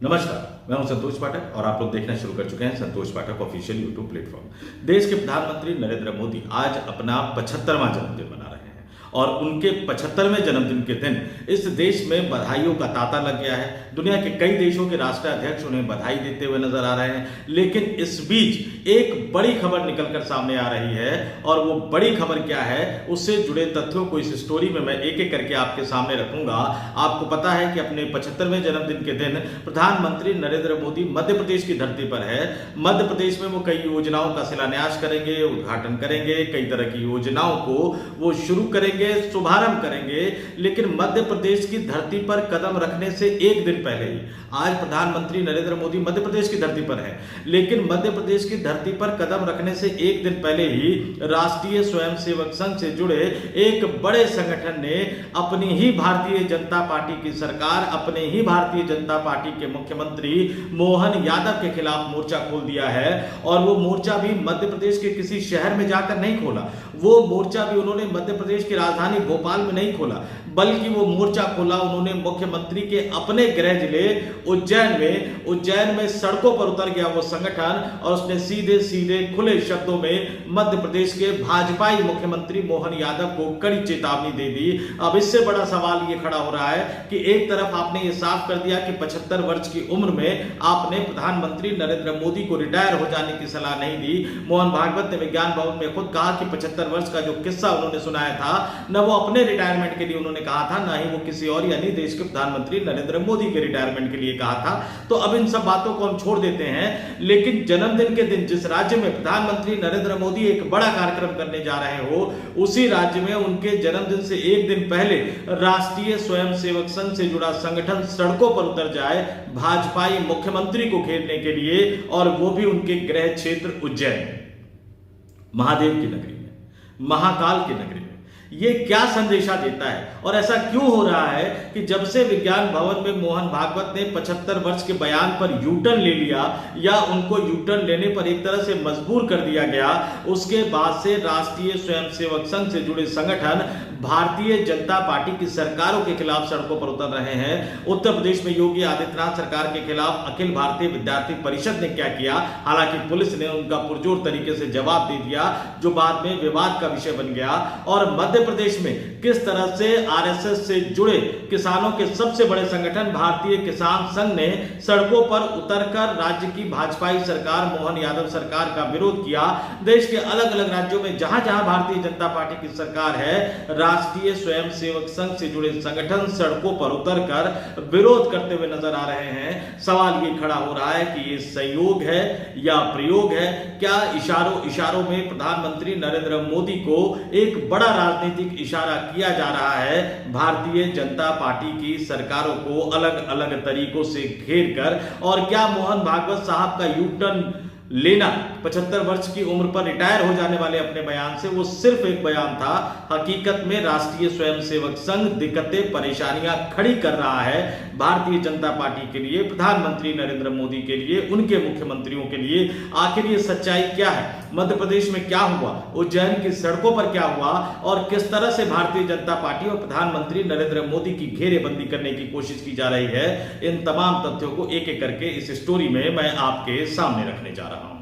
नमस्कार, मैं हूं संतोष पाठक और आप लोग देखना शुरू कर चुके हैं संतोष पाठक ऑफिशियल यूट्यूब प्लेटफॉर्म। देश के प्रधानमंत्री नरेंद्र मोदी आज अपना 75वां जन्मदिन मना रहे हैं और उनके 75वें जन्मदिन के दिन इस देश में बधाइयों का तांता लग गया है। दुनिया के कई देशों के राष्ट्राध्यक्ष उन्हें बधाई देते हुए नजर आ रहे हैं, लेकिन इस बीच एक बड़ी खबर निकलकर सामने आ रही है और वो बड़ी खबर क्या है, उससे जुड़े तथ्यों को इस स्टोरी में मैं एक एक करके आपके सामने रखूंगा। आपको पता है कि अपने 75वें जन्मदिन के दिन प्रधानमंत्री नरेंद्र मोदी मध्य प्रदेश की धरती पर है। मध्य प्रदेश में वो कई योजनाओं का शिलान्यास करेंगे, उद्घाटन करेंगे, कई तरह की योजनाओं को वो शुरू करेंगे, शुभारंभ करेंगे। लेकिन मध्य प्रदेश की धरती पर कदम रखने से एक दिन पहले ही आज प्रधानमंत्री नरेंद्र मोदी मध्य प्रदेश की धरती पर है, लेकिन मध्य प्रदेश की धरती पर कदम रखने से एक दिन पहले ही राष्ट्रीय स्वयंसेवक संघ से जुड़े एक बड़े संगठन ने अपनी ही भारतीय जनता पार्टी की सरकार, अपने ही भारतीय जनता पार्टी के मुख्यमंत्री मोहन यादव के खिलाफ मोर्चा खोल दिया है। और वो मोर्चा भी मध्य प्रदेश के किसी शहर में जाकर नहीं खोला, वो मोर्चा भी उन्होंने मध्य प्रदेश की राजधानी भोपाल में नहीं खोला, बल्कि वो मोर्चा खोला उन्होंने मुख्यमंत्री के अपने गृह जिले उज्जैन में सड़कों पर उतर गया वो संगठन और उसने सीधे सीधे खुले शब्दों में मध्य प्रदेश के भाजपाई मुख्यमंत्री मोहन यादव को कड़ी चेतावनी दे दी। अब इससे बड़ा सवाल ये खड़ा हो रहा है कि एक तरफ आपने ये साफ कर दिया कि 75 वर्ष की उम्र में आपने प्रधानमंत्री नरेंद्र मोदी को रिटायर हो जाने की सलाह नहीं दी। मोहन भागवत ने विज्ञान भवन में खुद कहा कि 75 वर्ष का जो किस्सा उन्होंने सुनाया था, न वो अपने रिटायरमेंट के लिए उन्होंने कहा था, ना ही वो किसी और यानी देश के प्रधानमंत्री नरेंद्र मोदी के रिटायरमेंट के लिए कहा था। तो अब इन सब बातों को हम छोड़ देते हैं, लेकिन जन्मदिन के दिन जिस राज्य में प्रधानमंत्री नरेंद्र मोदी एक बड़ा कार्यक्रम करने जा रहे हो, उसी राज्य में उनके जन्मदिन से एक दिन पहले राष्ट्रीय स्वयंसेवक संघ से जुड़ा संगठन सड़कों पर उतर जाए भाजपाई मुख्यमंत्री को घेरने के लिए, और वो भी उनके गृह क्षेत्र उज्जैन में, महादेव की नगरी में, महाकाल की नगरी में। ये क्या संदेशा देता है और ऐसा क्यों हो रहा है कि जब से विज्ञान भवन में मोहन भागवत ने 75 वर्ष के बयान पर यूटर्न ले लिया या उनको यूटर्न लेने पर एक तरह से मजबूर कर दिया गया, उसके बाद से राष्ट्रीय स्वयंसेवक संघ से जुड़े संगठन भारतीय जनता पार्टी की सरकारों के खिलाफ सड़कों पर उतर रहे हैं। उत्तर प्रदेश में योगी आदित्यनाथ सरकार के खिलाफ अखिल भारतीय विद्यार्थी परिषद ने क्या किया, हालांकि पुलिस ने उनका पुरजोर तरीके से जवाब दे दिया, जो बाद में विवाद का विषय बन गया। और मध्य प्रदेश में किस तरह से आरएसएस से जुड़े किसानों के सबसे बड़े संगठन भारतीय किसान संघ ने सड़कों पर उतरकर राज्य की भाजपाई सरकार मोहन यादव सरकार का विरोध किया। देश के अलग अलग राज्यों में जहां जहां भारतीय जनता पार्टी की सरकार है, राष्ट्रीय स्वयंसेवक संघ से जुड़े संगठन सड़कों पर उतरकर विरोध करते हुए नजर आ रहे हैं। सवाल ये खड़ा हो रहा है कि ये संयोग है या प्रयोग है? क्या इशारों में प्रधानमंत्री नरेंद्र मोदी को एक बड़ा राजनीतिक इशारा किया जा रहा है भारतीय जनता पार्टी की सरकारों को अलग अलग तरीकों से घेर कर? और क्या मोहन भागवत साहब का यू टर्न लेना 75 वर्ष की उम्र पर रिटायर हो जाने वाले अपने बयान से वो सिर्फ एक बयान था? हकीकत में राष्ट्रीय स्वयंसेवक संघ दिक्कतें परेशानियां खड़ी कर रहा है भारतीय जनता पार्टी के लिए, प्रधानमंत्री नरेंद्र मोदी के लिए, उनके मुख्यमंत्रियों के लिए। आखिर ये सच्चाई क्या है? मध्य प्रदेश में क्या हुआ, उज्जैन की सड़कों पर क्या हुआ और किस तरह से भारतीय जनता पार्टी और प्रधानमंत्री नरेंद्र मोदी की घेरेबंदी करने की कोशिश की जा रही है? इन तमाम तथ्यों को एक एक करके इस स्टोरी में मैं आपके सामने रखने जा रहा हूं।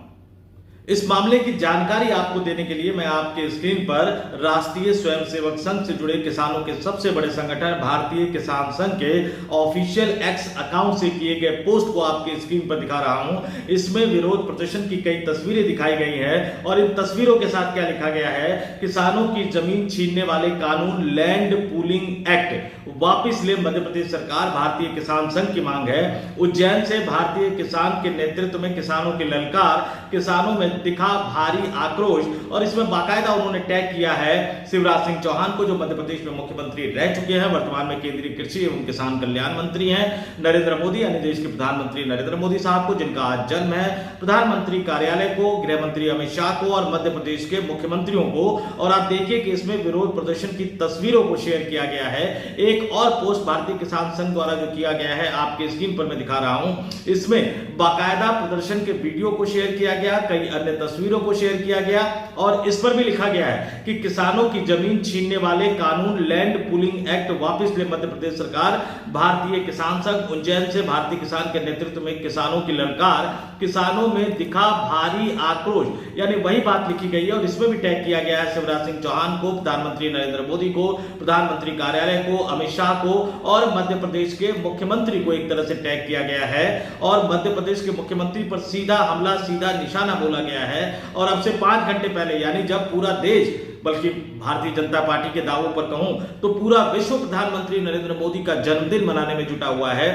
इस मामले की जानकारी आपको देने के लिए मैं आपके स्क्रीन पर राष्ट्रीय स्वयंसेवक संघ से जुड़े किसानों के सबसे बड़े संगठन भारतीय किसान संघ के ऑफिशियल एक्स अकाउंट से किए गए पोस्ट को आपके स्क्रीन पर दिखा रहा हूं। इसमें विरोध प्रदर्शन की कई तस्वीरें दिखाई गई हैं और इन तस्वीरों के साथ क्या लिखा गया है? किसानों की जमीन छीनने वाले कानून लैंड पूलिंग एक्ट वापिस ले मध्य प्रदेश सरकार, भारतीय किसान संघ की मांग है। उज्जैन से भारतीय किसान के नेतृत्व में किसानों की ललकार, किसानों में दिखा भारी आक्रोश। और इसमें बाकायदा उन्होंने टैग किया है शिवराज सिंह चौहान को, जो मध्य प्रदेश में मुख्यमंत्री रह चुके हैं, वर्तमान में केंद्रीय कृषि एवं किसान कल्याण मंत्री हैं। नरेंद्र मोदी यानी देश के प्रधानमंत्री नरेंद्र मोदी साहब को, जिनका आज जन्म है, प्रधानमंत्री कार्यालय को, गृह मंत्री अमित शाह को और मध्य प्रदेश के मुख्यमंत्रियों को। और आप देखिए कि इसमें विरोध प्रदर्शन की तस्वीरों को शेयर किया गया है। एक और पोस्ट भारतीय किसान संघ द्वारा जो किया गया है आपके स्क्रीन पर मैं दिखा रहा हूं, इसमें बाकायदा प्रदर्शन के वीडियो को शेयर किया गया, कई अन्य तस्वीरों को शेयर किया गया और इस पर भी लिखा गया है कि किसानों की जमीन छीनने वाले कानून लैंड पूलिंग एक्ट वापस ले मध्य प्रदेश सरकार। भारतीय किसान संघ उज्जैन से भारतीय किसान के नेतृत्व में किसानों की ललकार, किसानों में दिखा भारी आक्रोश, यानी वही बात लिखी गई है और इसमें भी टैग किया गया है शिवराज सिंह चौहान को, प्रधानमंत्री नरेंद्र मोदी को, प्रधानमंत्री कार्यालय को, अमित शाह को और मध्य प्रदेश के मुख्यमंत्री को एक तरह से टैग किया गया है और मध्य प्रदेश के मुख्यमंत्री पर सीधा हमला, सीधा निशाना बोला गया है। और अब से 5 घंटे पहले, यानी जब पूरा देश, बल्कि भारतीय जनता पार्टी के दावों पर कहूं तो पूरा विश्व प्रधानमंत्री नरेंद्र मोदी का जन्मदिन मनाने में जुटा हुआ है,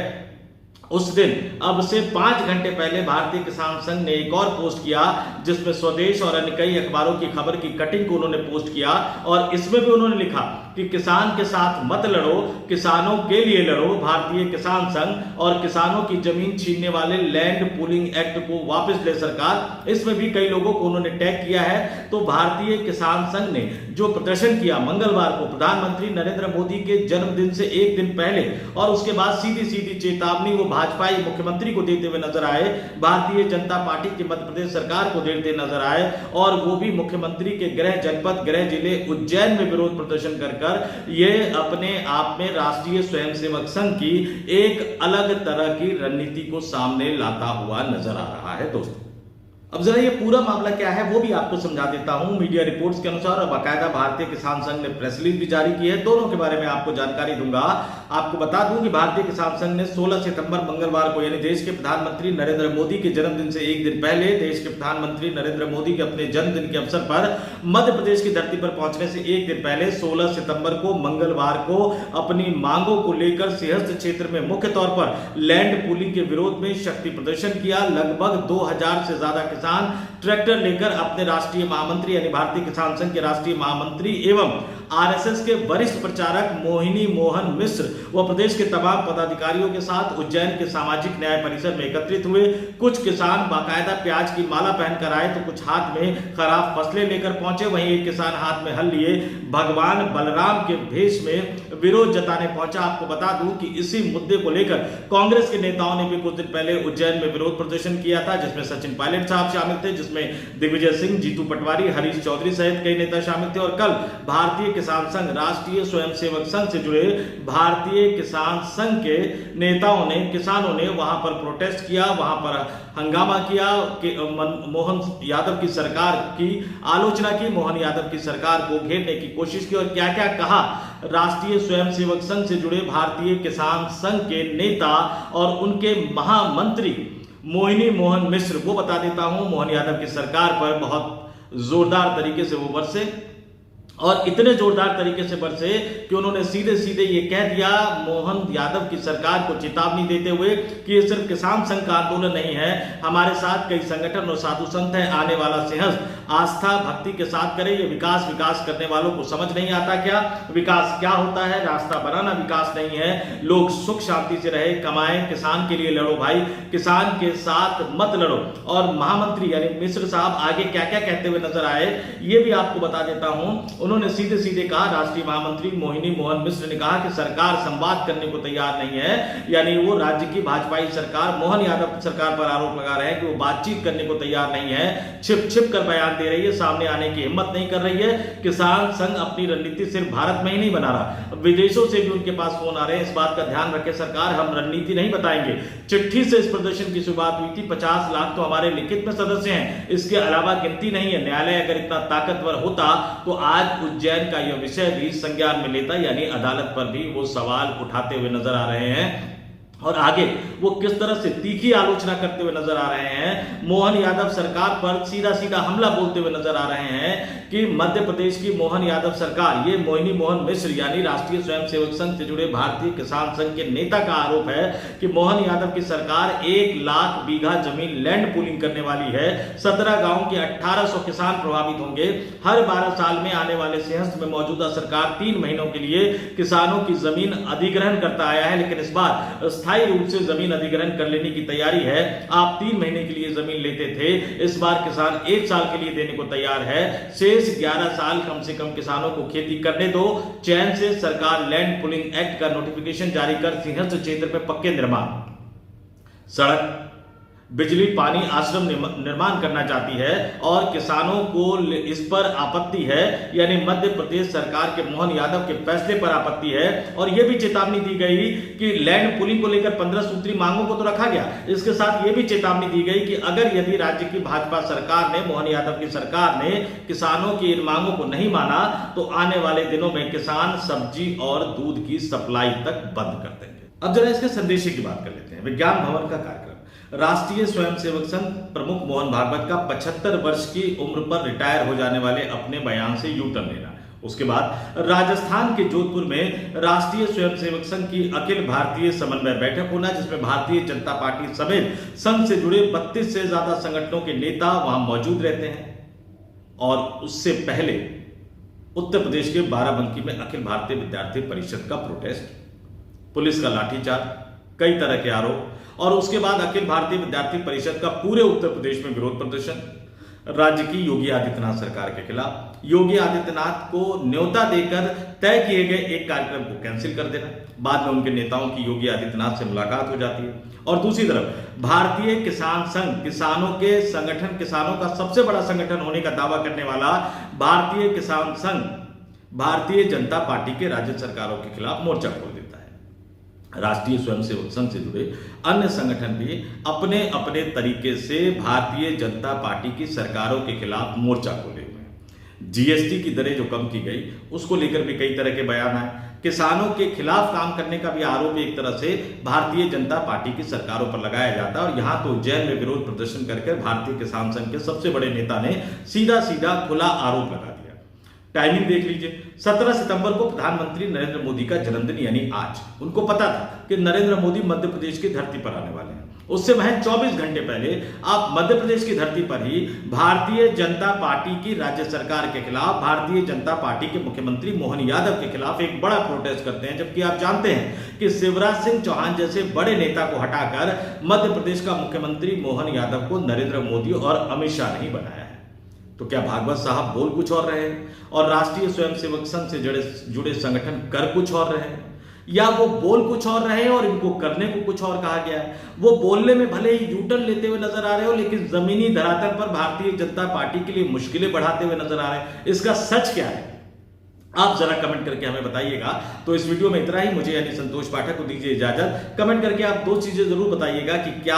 उस दिन अब से 5 घंटे पहले भारतीय किसान संघ ने एक और पोस्ट किया जिसमें स्वदेश और अन्य कई अखबारों की खबर की कटिंग को उन्होंने पोस्ट किया और इसमें भी उन्होंने लिखा कि किसान के साथ मत लड़ो, किसानों के लिए लड़ो। भारतीय किसान संघ और किसानों की जमीन छीनने वाले लैंड पूलिंग एक्ट को वापस ले सरकार। इसमें भी कई लोगों को उन्होंने टैग किया है। तो भारतीय किसान संघ ने जो प्रदर्शन किया मंगलवार को प्रधानमंत्री नरेंद्र मोदी के जन्मदिन से एक दिन पहले और उसके बाद सीधी सीधी चेतावनी वो भाजपाई मुख्यमंत्री को देते हुए नजर आए, भारतीय जनता पार्टी की मध्य प्रदेश सरकार को देते नजर आए और वो भी मुख्यमंत्री के गृह जनपद, गृह जिले उज्जैन में विरोध प्रदर्शन कर ये अपने आप में राष्ट्रीय स्वयंसेवक संघ की एक अलग तरह की रणनीति को सामने लाता हुआ नजर आ रहा है। दोस्तों अब जरा ये पूरा मामला क्या है वो भी आपको समझा देता हूं। मीडिया रिपोर्ट्स के अनुसार और बाकायदा भारतीय किसान संघ ने प्रेस रिलीज भी जारी की है, दोनों के बारे में आपको जानकारी दूंगा। आपको बता दूं कि भारतीय किसान संघ ने 16 सितंबर मंगलवार को, यानी देश के प्रधानमंत्री नरेंद्र मोदी के जन्मदिन से एक दिन पहले, देश के प्रधानमंत्री नरेंद्र मोदी के अपने जन्मदिन के अवसर पर मध्य प्रदेश की धरती पर पहुंचने से एक दिन पहले 16 सितंबर को मंगलवार को अपनी मांगों को लेकर सिंहस्थ क्षेत्र में मुख्य तौर पर लैंड पूलिंग के विरोध में शक्ति प्रदर्शन किया। लगभग 2000 से ज्यादा किसान ट्रैक्टर लेकर अपने राष्ट्रीय महामंत्री यानी भारतीय किसान संघ के राष्ट्रीय महामंत्री एवं आरएसएस के वरिष्ठ प्रचारक मोहिनी मोहन मिश्र व प्रदेश के तमाम पदाधिकारियों के साथ उज्जैन के सामाजिक न्याय परिसर में एकत्रित हुए। कुछ किसान बाकायदा प्याज की माला पहनकर आए तो कुछ हाथ में खराब फसलें लेकर पहुंचे। वहीं एक किसान हाथ में हल लिए भगवान बलराम के भेष में विरोध जताने पहुंचा। आपको बता दूं कि इसी मुद्दे को लेकर कांग्रेस के नेताओं ने भी कुछ दिन पहले उज्जैन में विरोध प्रदर्शन किया था, जिसमें सचिन पायलट साहब शामिल थे, जिसमें दिग्विजय सिंह, जीतू पटवारी, हरीश चौधरी सहित कई नेता शामिल थे। और कल भारतीय किसान संघ, राष्ट्रीय स्वयंसेवक संघ से जुड़े भारतीय किसान संघ के नेताओं ने, किसानों ने वहां पर प्रोटेस्ट किया, वहां पर हंगामा किया, मोहन यादव की सरकार की आलोचना की, मोहन यादव की सरकार को घेरने की कोशिश की और क्या क्या कहा राष्ट्रीय स्वयंसेवक संघ से जुड़े भारतीय किसान संघ के नेता और उनके महामंत्री मोहिनी मोहन मिश्र, वो बता देता हूं। मोहन यादव की सरकार पर बहुत जोरदार तरीके से वो बरसे और इतने जोरदार तरीके से बरसे कि उन्होंने सीधे सीधे ये कह दिया मोहन यादव की सरकार को चेतावनी देते हुए कि ये सिर्फ किसान संघ का आंदोलन नहीं है, हमारे साथ कई संगठन और साधु संत हैं। आने वाला सिंहस्थ आस्था भक्ति के साथ करें। ये विकास विकास करने वालों को समझ नहीं आता क्या? विकास क्या होता है? रास्ता बनाना विकास नहीं है। लोग सुख शांति से रहे, कमाएं, किसान के लिए लड़ो भाई, किसान के साथ मत लड़ो। और महामंत्री यानी मिश्र साहब आगे क्या क्या कहते हुए नजर आए ये भी आपको बता देता हूं। उन्होंने सीधे सीधे कहा, राष्ट्रीय महामंत्री मोहिनी मोहन मिश्र ने कहा कि सरकार संवाद करने को तैयार नहीं है, यानी वो राज्य की भाजपाई सरकार मोहन यादव सरकार पर आरोप लगा रहे हैं कि वो बातचीत करने को तैयार नहीं है, छिप छिप कर बयान दे रही है, सामने आने की हिम्मत नहीं कर रही है। किसान संघ अपनी रणनीति सिर्फ भारत में ही नहीं बना रहा, विदेशों से भी उनके पास फोन आ रहे हैं। इस बात का ध्यान रखे सरकार, हम रणनीति नहीं बताएंगे। चिट्ठी से इस प्रदर्शन की शुरुआत हुई थी। 50 लाख तो हमारे लिखित में सदस्य हैं, इसके अलावा गिनती नहीं है। न्यायालय अगर इतना ताकतवर होता तो आज उज्जैन का यह विषय भी संज्ञान में लेता, यानी अदालत पर भी वो सवाल उठाते हुए नजर आ रहे हैं। और आगे वो किस तरह से तीखी आलोचना करते हुए नजर आ रहे हैं, मोहन यादव सरकार पर सीधा सीधा हमला बोलते हुए नजर आ रहे हैं कि मध्य प्रदेश की मोहन यादव सरकार, ये मोहिनी मोहन मिश्र यानी राष्ट्रीय स्वयंसेवक संघ से जुड़े भारतीय किसान संघ के नेता का आरोप है कि मोहन यादव की सरकार 1 लाख बीघा जमीन लैंड पूलिंग करने वाली है। 17 गांव के 1800 किसान प्रभावित होंगे। हर 12 साल में आने वाले सिंहस्थ में मौजूदा सरकार 3 महीनों के लिए किसानों की जमीन अधिग्रहण करता आया है, लेकिन इस बार स्थायी रूप से जमीन अधिग्रहण कर लेने की तैयारी है। आप 3 महीने के लिए जमीन लेते थे, इस बार किसान 1 साल के लिए देने को तैयार है। शेष 11 साल कम से कम किसानों को खेती करने दो। चैन से सरकार लैंड पूलिंग एक्ट का नोटिफिकेशन जारी कर सिंहस्थ क्षेत्र में पक्के निर्माण, सड़क, बिजली पानी आश्रम निर्माण करना चाहती है और किसानों को इस पर आपत्ति है, यानी मध्य प्रदेश सरकार के मोहन यादव के फैसले पर आपत्ति है। और यह भी चेतावनी दी गई कि लैंड पुलिंग को लेकर 15 सूत्री मांगों को तो रखा गया, इसके साथ यह भी चेतावनी दी गई कि अगर यदि राज्य की भाजपा सरकार ने, मोहन यादव की सरकार ने किसानों की इन मांगों को नहीं माना तो आने वाले दिनों में किसान सब्जी और दूध की सप्लाई तक बंद कर देंगे। अब जरा इसके संदेश की बात कर लेते हैं। विज्ञान भवन का कार्यक्रम, राष्ट्रीय स्वयंसेवक संघ प्रमुख मोहन भागवत का 75 वर्ष की उम्र पर रिटायर हो जाने वाले अपने बयान से यू टर्न लेना। उसके बाद राजस्थान के जोधपुर में राष्ट्रीय स्वयंसेवक संघ की अखिल भारतीय समन्वय बैठक होना, जिसमें भारतीय जनता पार्टी समेत संघ से जुड़े 32 से ज्यादा संगठनों के नेता वहां मौजूद रहते हैं। और उससे पहले उत्तर प्रदेश के बाराबंकी में अखिल भारतीय विद्यार्थी परिषद का प्रोटेस्ट, पुलिस का लाठीचार्ज, कई तरह के आरोप, और उसके बाद अखिल भारतीय विद्यार्थी परिषद का पूरे उत्तर प्रदेश में विरोध प्रदर्शन, राज्य की योगी आदित्यनाथ सरकार के खिलाफ, योगी आदित्यनाथ को न्योता देकर तय किए गए एक कार्यक्रम को कैंसिल कर देना, बाद में उनके नेताओं की योगी आदित्यनाथ से मुलाकात हो जाती है। और दूसरी तरफ भारतीय किसान संघ, किसानों के संगठन, किसानों का सबसे बड़ा संगठन होने का दावा करने वाला भारतीय किसान संघ भारतीय जनता पार्टी के राज्य सरकारों के खिलाफ मोर्चा खोल देता है। राष्ट्रीय स्वयंसेवक संघ से जुड़े अन्य संगठन भी अपने अपने तरीके से भारतीय जनता पार्टी की सरकारों के खिलाफ मोर्चा खोले हुए हैं। जीएसटी की दरें जो कम की गई उसको लेकर भी कई तरह के बयान आए। किसानों के खिलाफ काम करने का भी आरोप एक तरह से भारतीय जनता पार्टी की सरकारों पर लगाया जाता है। और यहां तो उज्जैन में विरोध प्रदर्शन करके भारतीय किसान संघ के सबसे बड़े नेता ने सीधा सीधा खुला आरोप लगा दिया। टाइमिंग देख लीजिए, 17 सितंबर को प्रधानमंत्री नरेंद्र मोदी का जन्मदिन, यानी आज। उनको पता था कि नरेंद्र मोदी मध्य प्रदेश की धरती पर आने वाले हैं। उससे महज 24 घंटे पहले आप मध्य प्रदेश की धरती पर ही भारतीय जनता पार्टी की राज्य सरकार के खिलाफ, भारतीय जनता पार्टी के मुख्यमंत्री मोहन यादव के खिलाफ एक बड़ा प्रोटेस्ट करते हैं। जबकि आप जानते हैं कि शिवराज सिंह चौहान जैसे बड़े नेता को हटाकर मध्य प्रदेश का मुख्यमंत्री मोहन यादव को नरेंद्र मोदी और अमित शाह नहीं बनाया है। तो क्या भागवत साहब बोल कुछ और रहे हैं और राष्ट्रीय स्वयंसेवक संघ से जुड़े संगठन कर कुछ और रहे हैं, या वो बोल कुछ और रहे और इनको करने को कुछ और कहा गया है? वो बोलने में भले ही यूटर्न लेते हुए नजर आ रहे हो, लेकिन जमीनी धरातल पर भारतीय जनता पार्टी के लिए मुश्किलें बढ़ाते हुए नजर आ रहे हैं। इसका सच क्या है, आप जरा कमेंट करके हमें बताइएगा। तो इस वीडियो में इतना ही। मुझे यानी संतोष पाठक को दीजिए इजाजत। कमेंट करके आप दो चीजें जरूर बताइएगा कि क्या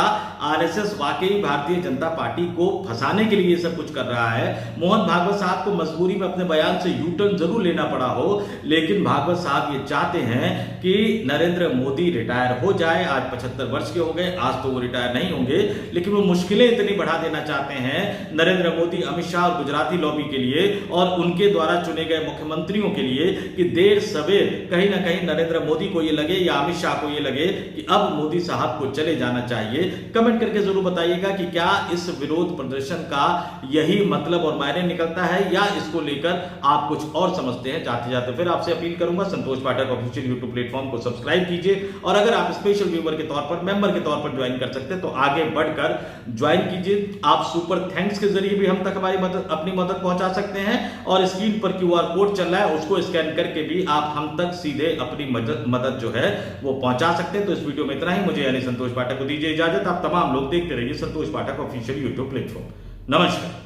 आरएसएस वाकई भारतीय जनता पार्टी को फंसाने के लिए ये सब कुछ कर रहा है। मोहन भागवत साहब को मजबूरी में अपने बयान से यूटर्न जरूर लेना पड़ा हो, लेकिन भागवत साहब ये चाहते हैं कि नरेंद्र मोदी रिटायर हो जाए। आज 75 वर्ष के हो गए, आज तो वो रिटायर नहीं होंगे, लेकिन वो मुश्किलें इतनी बढ़ा देना चाहते हैं नरेंद्र मोदी, अमित शाह और गुजराती लॉबी के लिए और उनके द्वारा चुने गए मुख्यमंत्रियों के लिए कि देर सवेर कहीं ना कहीं नरेंद्र मोदी को ये लगे या अमित शाह को ये लगे कि अब मोदी साहब को चले जाना चाहिए। कमेंट करके जरूर बताइएगा कि क्या इस विरोध प्रदर्शन का यही मतलब और मायने निकलता है या इसको लेकर आप कुछ और समझते हैं। जाते जाते फिर आपसे अपील करूंगा, संतोष पाठक ऑफिशियल यूट्यूब प्लेटफॉर्म को सब्सक्राइब कीजिए और अगर आप स्पेशल व्यूअर के तौर पर, मेंबर के तौर पर ज्वाइन कर सकते हैं तो आगे बढ़कर ज्वाइन कीजिए। आप सुपर थैंक्स के जरिए भी हम तक हमारी अपनी मदद पहुंचा सकते हैं और स्क्रीन पर क्यूआर कोड चल रहा है, उसको स्कैन करके भी आप हम तक सीधे अपनी मदद जो है वो पहुंचा सकते हैं। तो इस वीडियो में इतना ही। मुझे यानी संतोष पाठक को दीजिए इजाजत। आप तमाम लोग देखते रहिए संतोष पाठक ऑफिशियल यूट्यूब प्लेटफॉर्म। नमस्कार।